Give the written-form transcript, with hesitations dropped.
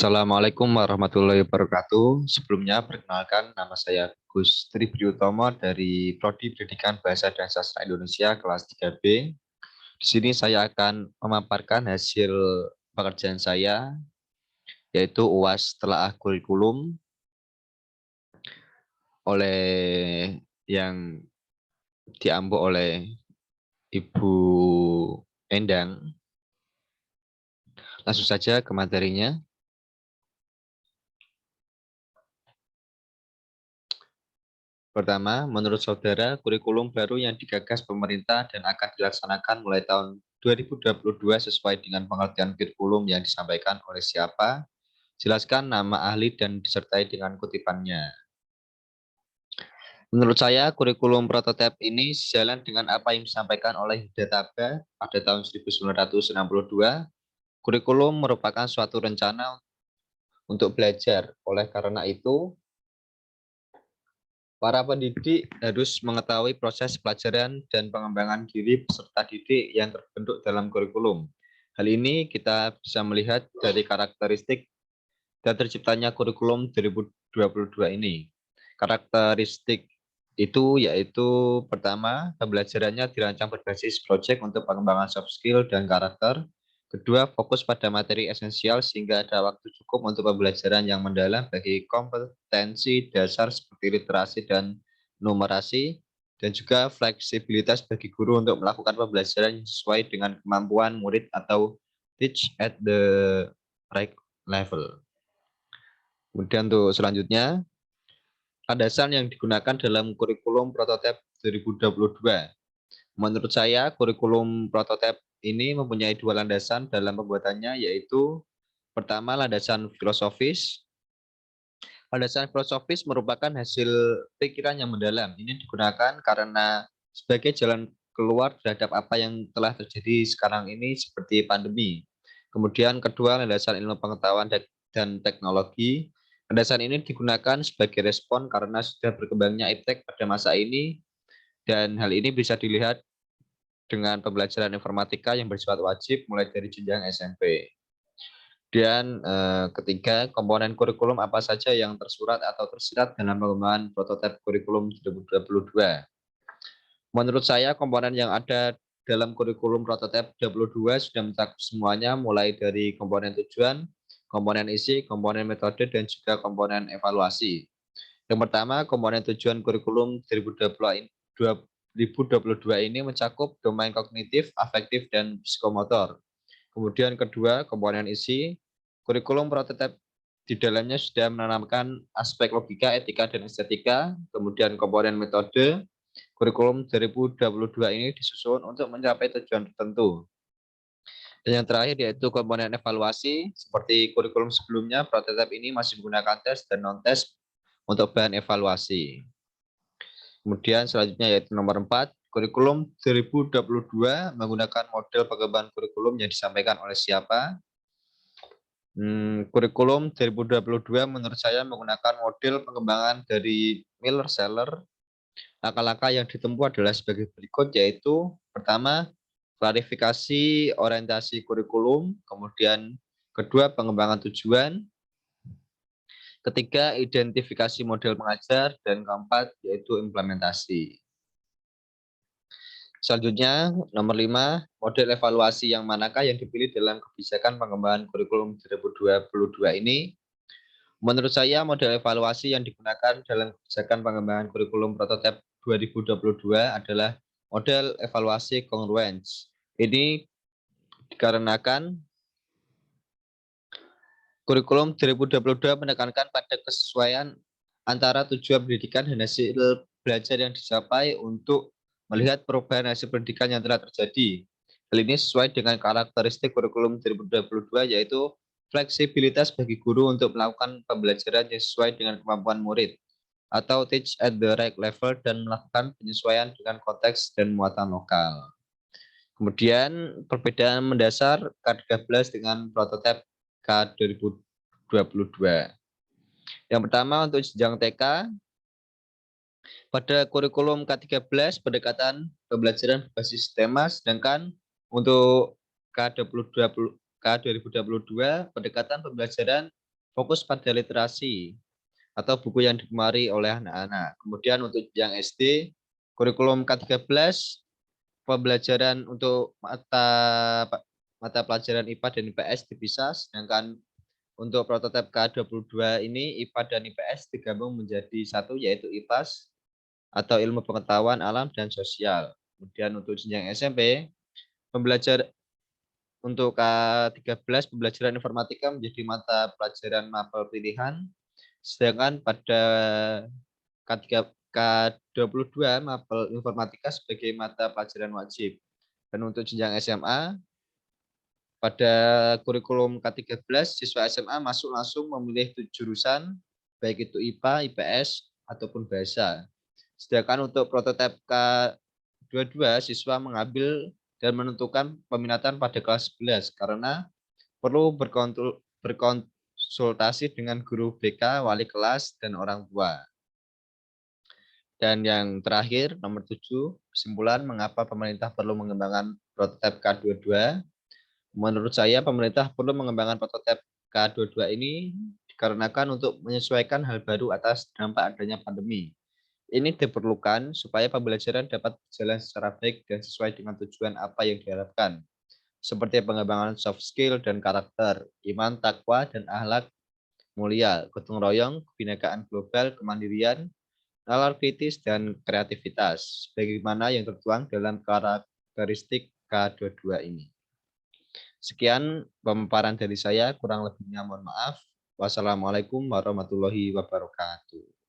Assalamualaikum warahmatullahi wabarakatuh. Sebelumnya, perkenalkan nama saya Gus Tribriutomo dari Prodi Pendidikan Bahasa dan Sastra Indonesia kelas 3B. Di sini saya akan memaparkan hasil pekerjaan saya, yaitu UAS telaah kurikulum yang diampu oleh Ibu Endang. Langsung saja ke materinya. Pertama, menurut saudara, kurikulum baru yang digagas pemerintah dan akan dilaksanakan mulai tahun 2022 sesuai dengan pengertian kurikulum yang disampaikan oleh siapa? Jelaskan nama ahli dan disertai dengan kutipannya. Menurut saya, kurikulum prototipe ini sejalan dengan apa yang disampaikan oleh Hidayat pada tahun 1962. Kurikulum merupakan suatu rencana untuk belajar. Oleh karena itu, para pendidik harus mengetahui proses pelajaran dan pengembangan diri peserta didik yang terbentuk dalam kurikulum. Hal ini kita bisa melihat dari karakteristik dan terciptanya kurikulum 2022 ini. Karakteristik itu yaitu pertama, pembelajarannya dirancang berbasis proyek untuk pengembangan soft skill dan karakter. Kedua, fokus pada materi esensial sehingga ada waktu cukup untuk pembelajaran yang mendalam bagi kompetensi dasar seperti literasi dan numerasi, dan juga fleksibilitas bagi guru untuk melakukan pembelajaran sesuai dengan kemampuan murid atau teach at the right level. Kemudian untuk selanjutnya, landasan yang digunakan dalam kurikulum prototipe 2022. Menurut saya, kurikulum prototipe ini mempunyai dua landasan dalam pembuatannya, yaitu pertama, landasan filosofis. Landasan filosofis merupakan hasil pikiran yang mendalam. Ini digunakan karena sebagai jalan keluar terhadap apa yang telah terjadi sekarang ini seperti pandemi. Kemudian kedua, landasan ilmu pengetahuan dan teknologi. Landasan ini digunakan sebagai respon karena sudah berkembangnya iptek pada masa ini, dan hal ini bisa dilihat dengan pembelajaran informatika yang bersifat wajib mulai dari jenjang SMP. Dan ketiga, komponen kurikulum apa saja yang tersurat atau tersirat dalam pengembangan prototipe kurikulum 2022. Menurut saya, komponen yang ada dalam kurikulum prototipe 22 sudah mencakup semuanya, mulai dari komponen tujuan, komponen isi, komponen metode, dan juga komponen evaluasi. Yang pertama, komponen tujuan kurikulum 2022 ini mencakup domain kognitif, afektif, dan psikomotor. Kemudian kedua, komponen isi, kurikulum prototipe di dalamnya sudah menanamkan aspek logika, etika, dan estetika. Kemudian komponen metode, kurikulum 2022 ini disusun untuk mencapai tujuan tertentu. Dan yang terakhir yaitu komponen evaluasi, seperti kurikulum sebelumnya, prototipe ini masih menggunakan tes dan non-tes untuk bahan evaluasi. Kemudian selanjutnya yaitu nomor 4, kurikulum 2022 menggunakan model pengembangan kurikulum yang disampaikan oleh siapa? Kurikulum 2022 menurut saya menggunakan model pengembangan dari Miller-Seller. Langkah-langkah yang ditempuh adalah sebagai berikut, yaitu pertama, klarifikasi orientasi kurikulum, kemudian kedua, pengembangan tujuan, ketiga, identifikasi model pengajar, dan keempat, yaitu implementasi. Selanjutnya, nomor 5, model evaluasi yang manakah yang dipilih dalam kebijakan pengembangan kurikulum 2022 ini? Menurut saya, model evaluasi yang digunakan dalam kebijakan pengembangan kurikulum prototipe 2022 adalah model evaluasi congruence. Ini dikarenakan kurikulum 2022 menekankan pada kesesuaian antara tujuan pendidikan dan hasil belajar yang dicapai untuk melihat perubahan hasil pendidikan yang telah terjadi. Hal ini sesuai dengan karakteristik kurikulum 2022, yaitu fleksibilitas bagi guru untuk melakukan pembelajaran yang sesuai dengan kemampuan murid, atau teach at the right level, dan melakukan penyesuaian dengan konteks dan muatan lokal. Kemudian perbedaan mendasar K13 dengan prototipe K2022. Yang pertama untuk jenjang TK, pada kurikulum K13 pendekatan pembelajaran berbasis tema, sedangkan untuk K2022 pendekatan pembelajaran fokus pada literasi atau buku yang digemari oleh anak-anak. Kemudian untuk yang SD, kurikulum K13, pembelajaran untuk mata pelajaran IPA dan IPS dipisah, sedangkan untuk prototipe K22 ini IPA dan IPS digabung menjadi satu, yaitu IPAS atau ilmu pengetahuan alam dan sosial. Kemudian untuk jenjang SMP, pembelajar untuk K13 pembelajaran informatika menjadi mata pelajaran mapel pilihan, sedangkan pada K22 mapel informatika sebagai mata pelajaran wajib. Dan untuk jenjang SMA, pada kurikulum K13, siswa SMA masuk langsung memilih jurusan, baik itu IPA, IPS, ataupun bahasa. Sedangkan untuk prototipe K22, siswa mengambil dan menentukan peminatan pada kelas 11 karena perlu berkonsultasi dengan guru BK, wali kelas, dan orang tua. Dan yang terakhir, nomor 7, kesimpulan mengapa pemerintah perlu mengembangkan prototipe K22. Menurut saya, pemerintah perlu mengembangkan prototipe K22 ini dikarenakan untuk menyesuaikan hal baru atas dampak adanya pandemi. Ini diperlukan supaya pembelajaran dapat berjalan secara baik dan sesuai dengan tujuan apa yang diharapkan, seperti pengembangan soft skill dan karakter, iman, takwa, dan akhlak mulia, gotong royong, kebinekaan global, kemandirian, nalar kritis, dan kreativitas, bagaimana yang tertuang dalam karakteristik K22 ini. Sekian pemaparan dari saya, kurang lebihnya mohon maaf. Wassalamualaikum warahmatullahi wabarakatuh.